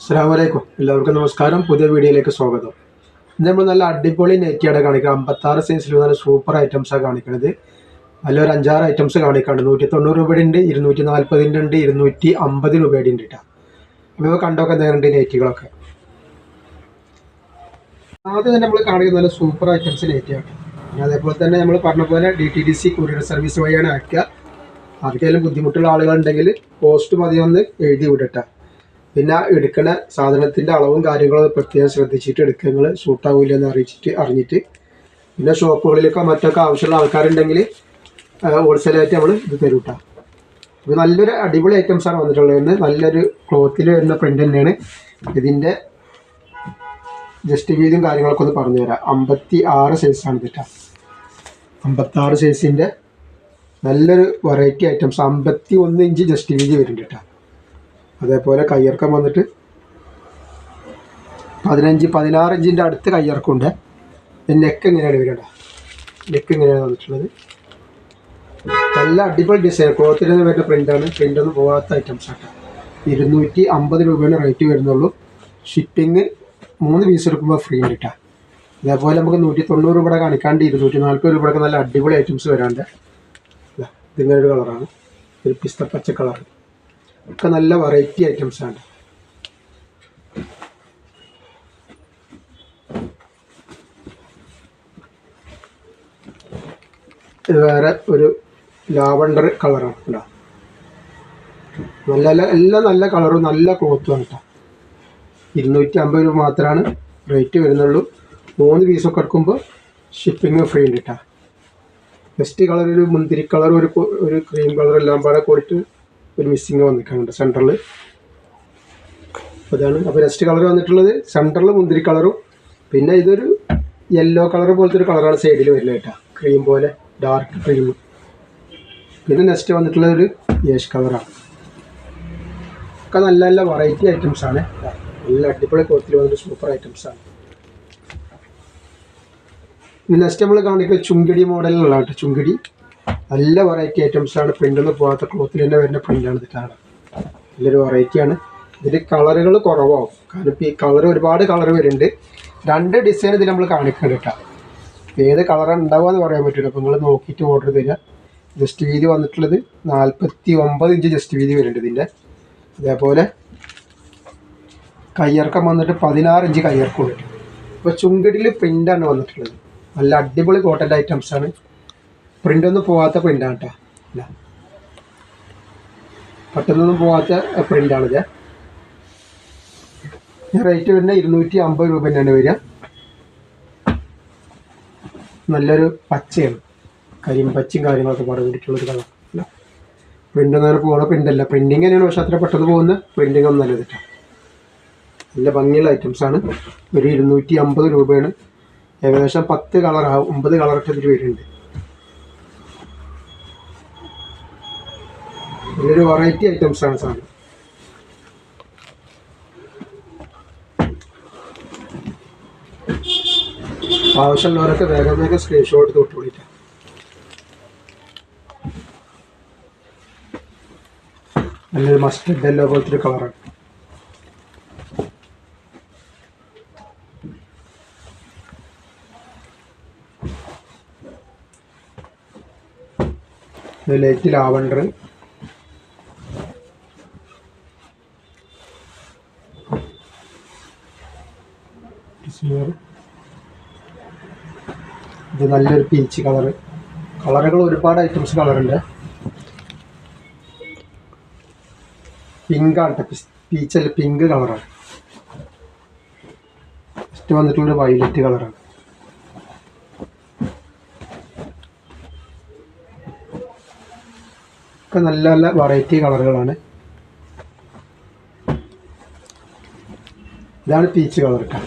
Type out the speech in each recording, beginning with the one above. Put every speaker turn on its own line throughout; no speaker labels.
അസ്സലാമലൈക്കും. എല്ലാവർക്കും നമസ്കാരം. പുതിയ വീഡിയോയിലേക്ക് സ്വാഗതം. ഇന്ന് നമ്മൾ നല്ല അടിപൊളി നെറ്റിയാണ് കാണിക്കുക. 56 സൈസിൽ നല്ല സൂപ്പർ ഐറ്റംസാണ് കാണിക്കുന്നത്. നല്ലൊരു 5-6 ഐറ്റംസ് കാണിക്കാണ്ട്. 190 രൂപയുടെ ഉണ്ട്, 240 ഉണ്ട്, 250 രൂപയുടെ ഉണ്ട് കേട്ടോ. അപ്പോൾ കണ്ടൊക്കെ എന്തെങ്കിലും നെറ്റികളൊക്കെ. ആദ്യം തന്നെ നമ്മൾ കാണിക്കുന്നത് നല്ല സൂപ്പർ ഐറ്റംസ് നെറ്റിയാണ്. അതേപോലെ തന്നെ നമ്മൾ പറഞ്ഞ പോലെ DTDC കൊറിയർ സർവീസ് വഴിയാണ് അയക്കുക. ആർക്കെങ്കിലും ബുദ്ധിമുട്ടുള്ള ആളുകളുണ്ടെങ്കിൽ പോസ്റ്റ് മതി ഒന്ന് എഴുതി വിടട്ടെ. പിന്നെ എടുക്കുന്ന സാധനത്തിൻ്റെ അളവും കാര്യങ്ങളും പ്രത്യേകം ശ്രദ്ധിച്ചിട്ട് എടുക്കുക. നിങ്ങൾ സൂട്ടാവില്ല എന്ന് അറിഞ്ഞിട്ട് പിന്നെ ഷോപ്പുകളിലൊക്കെ മറ്റൊക്കെ ആവശ്യമുള്ള ആൾക്കാരുണ്ടെങ്കിൽ ഹോൾസെയിലായിട്ട് നമ്മൾ ഇത് തരും കേട്ടോ. ഇത് നല്ലൊരു അടിപൊളി ഐറ്റംസാണ് വന്നിട്ടുള്ളത്. നല്ലൊരു ക്ലോത്തിൽ വരുന്ന പ്രിൻ്റ് തന്നെയാണ്. ഇതിൻ്റെ ജസ്റ്റ് വീതിയും കാര്യങ്ങളൊക്കെ ഒന്ന് പറഞ്ഞു തരാം. 56 സൈസാണ് കേട്ടോ. 56 സൈസിൻ്റെ നല്ലൊരു വെറൈറ്റി ഐറ്റംസ്. 51 ഇഞ്ച് ജസ്റ്റ് വീതി വരുന്നുണ്ട് കേട്ടോ. അതേപോലെ കയ്യിറക്കം വന്നിട്ട് 15-16 ഇഞ്ചിൻ്റെ അടുത്ത് കയ്യിറക്കമുണ്ട്. നെക്ക് എങ്ങനെയാണ് വരേണ്ടത്? നെക്ക് എങ്ങനെയാണ് വന്നിട്ടുള്ളത്? നല്ല അടിപൊളി ഡിസൈൻ ക്ലോത്തിൽ നിന്ന് വരുന്ന പ്രിൻ്റാണ്. പ്രിൻ്റൊന്നും പോകാത്ത ഐറ്റംസ് ആട്ടോ. 250 രൂപയാണ് റേറ്റ് വരുന്നുള്ളൂ. ഷിപ്പിങ് 3 പീസ് എടുക്കുമ്പോൾ ഫ്രീ ഉണ്ട് കേട്ടോ. അതേപോലെ നമുക്ക് 190 രൂപയുടെ കാണിക്കാണ്ട് 240 രൂപയുടെ നല്ല അടിപൊളി ഐറ്റംസ് വരാണ്ട്. ഇതിങ്ങനെ ഒരു കളറാണ്, ഒരു പിസ്ത പച്ച കളർ. ഒക്കെ നല്ല വെറൈറ്റി ഐറ്റംസാണ്. ഇത് വേറെ ഒരു ലാവണ്ടർ കളറാണ് കേട്ടോ. എല്ലാം നല്ല കളറും നല്ല ക്ലോത്തുമാണ് കേട്ടോ. 250 രൂപ മാത്രമാണ് റേറ്റ് വരുന്നുള്ളൂ. 3 പീസൊക്കെ എടുക്കുമ്പോൾ ഷിപ്പിങ് ഫ്രീ ഉണ്ട് കേട്ടോ. ബെസ്റ്റ് കളർ ഒരു മുന്തിരി കളർ, ഒരു ക്രീം കളർ എല്ലാം പാടെ കൂടിയിട്ട് ഒരു മിസ്സിങ് വന്നിട്ടുണ്ട് സെൻറ്ററിൽ. അതാണ്. അപ്പോൾ നെക്സ്റ്റ് കളർ വന്നിട്ടുള്ളത് സെൻറ്ററിൽ മുന്തിരി കളറും പിന്നെ ഇതൊരു യെല്ലോ കളർ പോലത്തെ ഒരു കളറാണ് സൈഡിൽ വരുന്നത് കേട്ടോ. ക്രീം പോലെ ഡാർക്ക് ക്രീം. പിന്നെ നെക്സ്റ്റ് വന്നിട്ടുള്ളത് ഒരു യേഷ് കളറാണ്. ഒക്കെ നല്ല നല്ല വെറൈറ്റി ഐറ്റംസാണ്. നല്ല അടിപൊളി ക്ലോത്തിൽ വന്നിട്ട് സൂപ്പർ ഐറ്റംസാണ്. നെക്സ്റ്റ് നമ്മൾ കാണിക്കുന്നത് ചുങ്കിടി മോഡലിലുള്ള കേട്ടോ. ചുങ്കിടി നല്ല വെറൈറ്റി ഐറ്റംസാണ്. പ്രിൻ്റൊന്നും പോകാത്ത ക്ലോത്തിൽ തന്നെ വരുന്ന പ്രിൻ്റാണ് ഇത് കാണാൻ. നല്ലൊരു വെറൈറ്റിയാണ്. ഇതിൽ കളറുകൾ കുറവാകും. കാരണം ഇപ്പോൾ ഈ കളർ ഒരുപാട് കളർ വരുന്നുണ്ട്. 2 ഡിസൈൻ ഇതിൽ നമ്മൾ കാണിക്കുന്നുണ്ട് കേട്ടോ. ഏത് കളറാണ് ഉണ്ടാവുക എന്ന് പറയാൻ പറ്റില്ല. അപ്പോൾ നിങ്ങൾ നോക്കിയിട്ട് ഓർഡർ തരിക. ജസ്റ്റ് വീതി വന്നിട്ടുള്ളത് 49 ഇഞ്ച് ജസ്റ്റ് വീതി വരുന്നുണ്ട് ഇതിൻ്റെ. അതേപോലെ കയ്യിറക്കം വന്നിട്ട് 16 ഇഞ്ച് കയ്യിറക്കം ഉണ്ട്. അപ്പോൾ ചുങ്കടിയിൽ പ്രിൻ്റാണ് വന്നിട്ടുള്ളത്. നല്ല അടിപൊളി കോട്ടൻ്റെ ഐറ്റംസാണ്. പ്രിൻ്റൊന്നും പോകാത്ത പ്രിൻ്റാണ് കേട്ടോ. ഇല്ല, പെട്ടെന്നൊന്നും പോകാത്ത പ്രിൻ്റാണിത്. റേറ്റ് വരുന്നത് 250 രൂപ തന്നെയാണ് വരിക. നല്ലൊരു പച്ചയാണ്, കരിമ്പച്ചയും കാര്യങ്ങളൊക്കെ പാടെ കൂടിയിട്ടുള്ളൊരു കളർ. പ്രിൻ്റൊന്നും അങ്ങനെ പോകുന്ന പ്രിൻ്റല്ല. പ്രിൻറ്റിങ് തന്നെയാണ്, പക്ഷേ അത്ര പെട്ടെന്ന് പോകുന്ന പ്രിൻറ്റിങ് ഒന്നും നല്ലത് കേട്ടോ. നല്ല ഭംഗിയുള്ള ഐറ്റംസാണ്. ഒരു 250 രൂപയാണ്. ഏകദേശം 10 കളറാവും, 9 കളറൊക്കെ ഇതിൽ വരുന്നുണ്ട്. നല്ലൊരു വെറൈറ്റി ഐറ്റംസാണ് സാധനം. ആവശ്യമുള്ളവരൊക്കെ വേഗം സ്ക്രീൻഷോട്ട് തൊട്ട് വിളിക്കാം. നല്ലൊരു മസ്റ്റർഡ് യെല്ലോ പോലത്തെ ഒരു കളറാണ്. Light lavender. ഇത് നല്ലൊരു പീച്ച് കളറ്. കളറുകൾ ഒരുപാട് ഐറ്റംസ് കളറുണ്ട്. പിങ്കാണ്, പീച്ചല്ല പിങ്ക് കളറാണ്. ഫസ്റ്റ് വന്നിട്ടുള്ളൊരു വയലറ്റ് കളറാണ്. ഒക്കെ നല്ല നല്ല വെറൈറ്റി കളറുകളാണ്. ഇതാണ് പീച്ച് കളർ കേട്ടോ.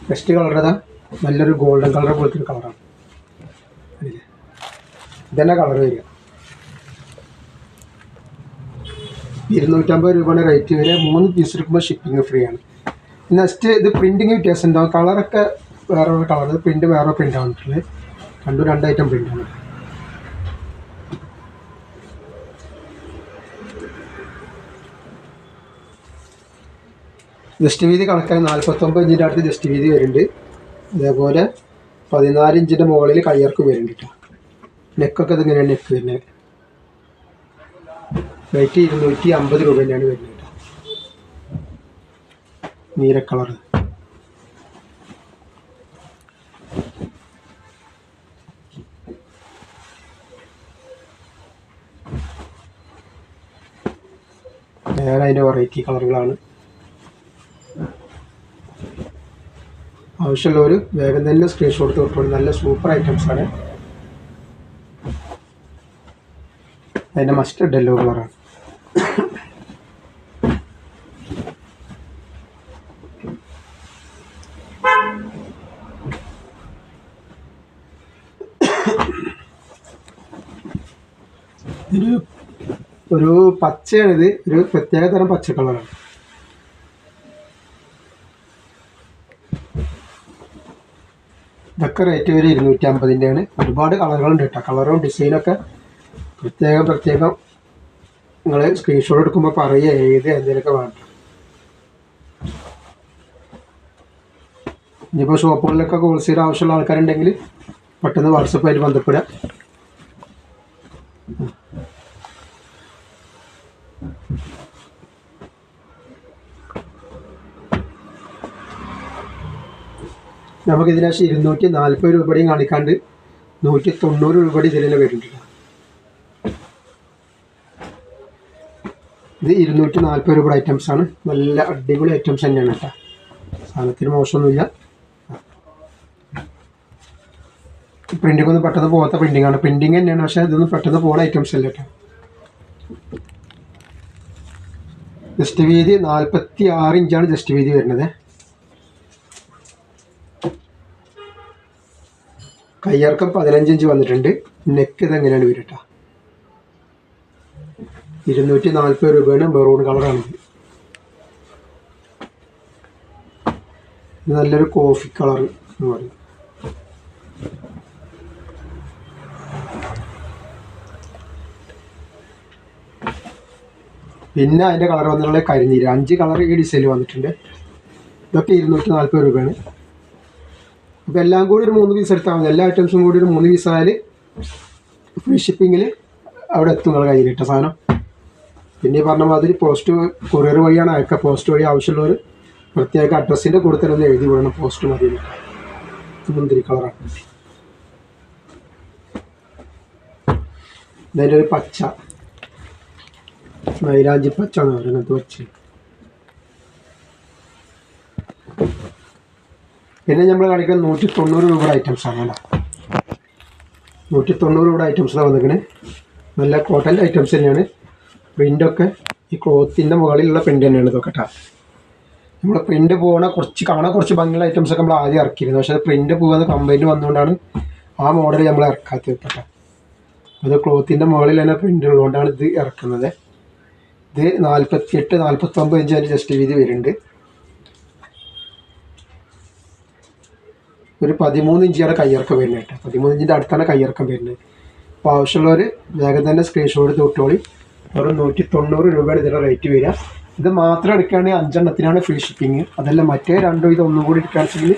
നെക്സ്റ്റ് കളർ ഏതാ? നല്ലൊരു ഗോൾഡൻ കളർ പോലത്തെ ഒരു കളറാണ്. ഇതന്നെ കളർ വരിക. 250 രൂപയുടെ റേറ്റ് വരെ. 3 പീസ് എടുക്കുമ്പോൾ ഷിപ്പിംഗ് ഫ്രീ ആണ്. നെക്സ്റ്റ് ഇത് പ്രിൻറ്റിങ് വ്യത്യാസം ഉണ്ടാവും. കളറൊക്കെ വേറെ കളർ, പ്രിൻറ്റ് വേറെ പ്രിൻ്റ് ആവുന്നുള്ളത്. രണ്ടും രണ്ട് ഐറ്റം പ്രിൻ്റാണ്. ജസ്റ്റ് വീതി കണക്കായി 49 ഇഞ്ചിൻ്റെ അടുത്ത് ജസ്റ്റ് വീതി വരുന്നുണ്ട്. അതേപോലെ 14 ഇഞ്ചിൻ്റെ മുകളിൽ കയ്യർക്ക് വരുന്നുണ്ട് കേട്ടോ. നെക്കൊക്കെ ഇതിങ്ങനെയാണ് നെക്ക് വരുന്നത്. റേറ്റ് 250 രൂപ തന്നെയാണ് വരുന്നത് കേട്ടോ. നീല കളർ. വേറെ അതിൻ്റെ വെറൈറ്റി കളറുകളാണ്. ആവശ്യമുള്ളവർ വേഗം തന്നെ സ്ക്രീൻഷോട്ട് തൊട്ടുകൊണ്ട് നല്ല സൂപ്പർ ഐറ്റംസാണ്. അതിൻ്റെ മസ്റ്റർഡ് യെല്ലോ കളറാണ്. ഒരു പച്ചയാണിത്, ഒരു പ്രത്യേക തരം പച്ച കളറാണ്. ഇതൊക്കെ റേറ്റ് ഒരു 250-ൻ്റെയാണ്. ഒരുപാട് കളറുകളുണ്ട് കേട്ടോ. കളറും ഡിസൈനൊക്കെ പ്രത്യേകം നിങ്ങൾ സ്ക്രീൻഷോട്ട് എടുക്കുമ്പോൾ പറയുക ഏത് എന്തെങ്കിലുമൊക്കെ വേണ്ട. ഇനിയിപ്പോൾ ഷോപ്പുകളിലൊക്കെ ഹോൾസെയിൽ ആവശ്യമുള്ള ആൾക്കാരുണ്ടെങ്കിൽ പെട്ടെന്ന് വാട്സപ്പായിട്ട് ബന്ധപ്പെടുക. നമുക്കിതിനേശം 240 രൂപയുടെയും കാണിക്കാണ്ട് 190 രൂപയുടെ ഇതിൽ തന്നെ വരുന്നുണ്ട്. ഇത് 240 രൂപയുടെ ഐറ്റംസാണ്. നല്ല അടിപൊളി ഐറ്റംസ് തന്നെയാണ് കേട്ടോ. സാധനത്തിന് മോശമൊന്നുമില്ല. പ്രിൻറ്റിംഗ് ഒന്നും പെട്ടെന്ന് പോകാത്ത പ്രിൻറ്റിംഗാണ്. പ്രിൻറ്റിങ് തന്നെയാണ്, പക്ഷേ ഇതൊന്നും പെട്ടെന്ന് പോകുന്ന ഐറ്റംസ് അല്ല കേട്ടോ. ജസ്റ്റ് വീതി 46 ഇഞ്ചാണ് ജസ്റ്റ് വീതി വരുന്നത്. കയ്യർക്കം 15 ഇഞ്ച് വന്നിട്ടുണ്ട്. നെക്ക് ഇതെങ്ങനെയാണ് വരിക കേട്ടോ. 240 രൂപയാണ്. മെറൂൺ കളറാണിത്. ഇത് നല്ലൊരു കോഫി കളർ എന്ന് പറയും. പിന്നെ അതിൻ്റെ കളർ വന്നിട്ടുള്ള കരിനീര് 5 കളർ ഈ ഡിസൈനിൽ വന്നിട്ടുണ്ട്. ഇതൊക്കെ 240 രൂപയാണ്. അപ്പോൾ എല്ലാം കൂടി ഒരു 3 പീസ് എടുത്താൽ മതി. എല്ലാ ഐറ്റംസും കൂടി ഒരു 3 പീസ് ആയാൽ ഫ്രീ ഷിപ്പിങ്ങിൽ അവിടെ എത്തും നിങ്ങളുടെ കയ്യിലിട്ട സാധനം. പിന്നെ ഈ പറഞ്ഞ മാതിരി പോസ്റ്റ് കൊറിയർ വഴിയാണ് അയക്കുക. പോസ്റ്റ് വഴി ആവശ്യമുള്ളവർ പ്രത്യേക അഡ്രസ്സിൻ്റെ കൂടെ തന്നെ ഒന്ന് എഴുതി വിടണം. പോസ്റ്റ് മതി. മുന്തിരി കളറാണ്. ഇതിൻ്റെ ഒരു പച്ച മൈലാഞ്ചി പച്ച എന്ന് പറയുന്നത് വെച്ച്. പിന്നെ നമ്മൾ കാണിക്കുന്നത് 190 രൂപയുടെ ഐറ്റംസാണ് കേട്ടോ. 190 രൂപയുടെ ഐറ്റംസിലാണ് വന്നിരിക്കുന്നത്. നല്ല കോട്ടൺ ഐറ്റംസ് തന്നെയാണ്. പ്രിൻ്റൊക്കെ ഈ ക്ലോത്തിൻ്റെ മുകളിലുള്ള പ്രിൻ്റ് തന്നെയാണ് ഇതൊക്കെ കേട്ടോ. നമ്മൾ പ്രിൻ്റ് പോകുന്ന കാണാൻ കുറച്ച് ഭംഗിയുള്ള ഐറ്റംസൊക്കെ നമ്മൾ ആദ്യം ഇറക്കിയിരുന്നു. പക്ഷേ പ്രിൻ്റ് പോകുന്ന കംപ്ലൈൻറ്റ് വന്നുകൊണ്ടാണ് ആ മോഡൽ നമ്മൾ ഇറക്കാത്തത് കേട്ടോ. അത് ക്ലോത്തിൻ്റെ മുകളിൽ തന്നെ പ്രിൻ്റ് ഉള്ളതുകൊണ്ടാണ് ഇത് ഇറക്കുന്നത്. ഇത് 48-49 ഇഞ്ച് അതിൻ്റെ ജസ്റ്റ് വീതി വരുന്നുണ്ട്. ഒരു 13 ഇഞ്ചാണ് കയ്യിറക്കം വരുന്നത് കേട്ടോ. 13 ഇഞ്ചിൻ്റെ അടുത്താണ് കയ്യിറക്കം വരുന്നത്. അപ്പോൾ ആവശ്യമുള്ളവർ വേഗം തന്നെ സ്ക്രീൻഷോട്ട് തൊട്ടോളി. ഒരു 190 രൂപയുടെ ഇതിൻ്റെ റേറ്റ് വരിക. ഇത് മാത്രം എടുക്കുകയാണെങ്കിൽ 5 എണ്ണത്തിനാണ് ഫ്രീ ഷിപ്പിങ്. അതല്ല മറ്റേ രണ്ടും ഇതൊന്നും കൂടി എടുക്കുകയാണെങ്കിൽ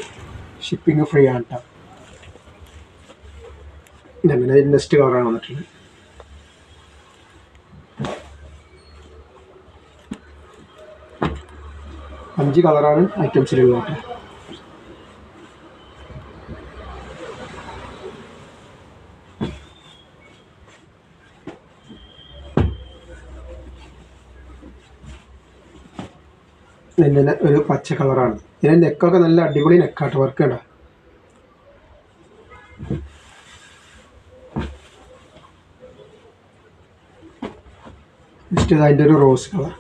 ഷിപ്പിങ് ഫ്രീ ആണ് കേട്ടോ. ഇതങ്ങനെ നെക്സ്റ്റ് കളറാണ് വന്നിട്ടുള്ളത്. അഞ്ച് കളറാണ് ഐറ്റംസിലുള്ളത് കേട്ടോ. ഇതിൻ്റെ ഒരു പച്ച കളറാണ്. ഇതിൻ്റെ നെക്കൊക്കെ നല്ല അടിപൊളി നെക്കാട്ട് വർക്ക് കേട്ടോ. നെക്സ്റ്റ് അതിൻ്റെ ഒരു റോസ് കളർ.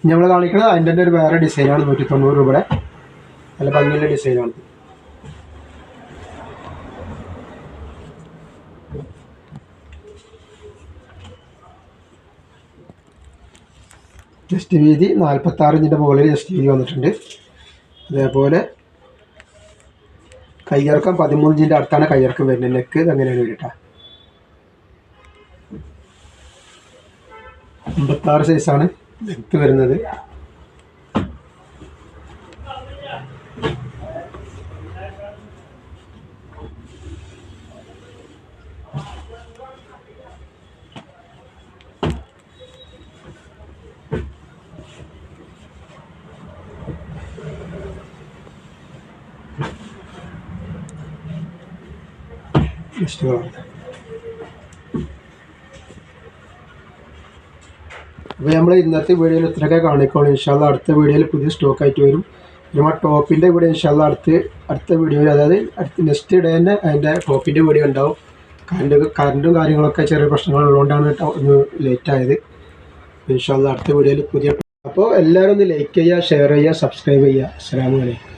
നമ്മൾ കാണിക്കുന്നത് അതിൻ്റെ ഒരു വേറെ ഡിസൈനാണ്. 190 രൂപയുടെ നല്ല ഭംഗിയുള്ള ഡിസൈനാണ്. ചെസ്റ്റ് വീതി 46 ഇഞ്ചിൻ്റെ മുകളിൽ ചെസ്റ്റ് വീതി വന്നിട്ടുണ്ട്. അതേപോലെ കയ്യിറക്കം 13 ഇഞ്ചിൻ്റെ അടുത്താണ് കയ്യിറക്കം വരുന്നത്. നെക്ക് അങ്ങനെയാണ് വരിക. 56 സൈസാണ് ലെങ്ത് വരുന്നത്. അപ്പോൾ നമ്മൾ ഇന്നത്തെ വീഡിയോയിൽ ഇത്രയൊക്കെ കാണിക്കോളൂ. ഇൻഷാല്ലാ അടുത്ത വീഡിയോയിൽ പുതിയ സ്റ്റോക്കായിട്ട് വരും. നമ്മൾ ടോപ്പിൻ്റെ വീഡിയോ ഇൻഷാല്ലാ അടുത്ത വീഡിയോയിൽ, അതായത് നെക്സ്റ്റ് ഡേ തന്നെ അതിൻ്റെ ടോപ്പിൻ്റെ വീഡിയോ ഉണ്ടാവും. കറണ്ടും കാര്യങ്ങളൊക്കെ ചെറിയ പ്രശ്നങ്ങളുള്ളതുകൊണ്ടാണ് ഒന്ന് ലേറ്റായത്. ഇൻഷാല്ലാ അടുത്ത വീഡിയോയിൽ പുതിയ. അപ്പോൾ എല്ലാവരും ഒന്ന് ലൈക്ക് ചെയ്യുക, ഷെയർ ചെയ്യുക, സബ്സ്ക്രൈബ് ചെയ്യുക. അസ്സലാമു അലൈക്കും.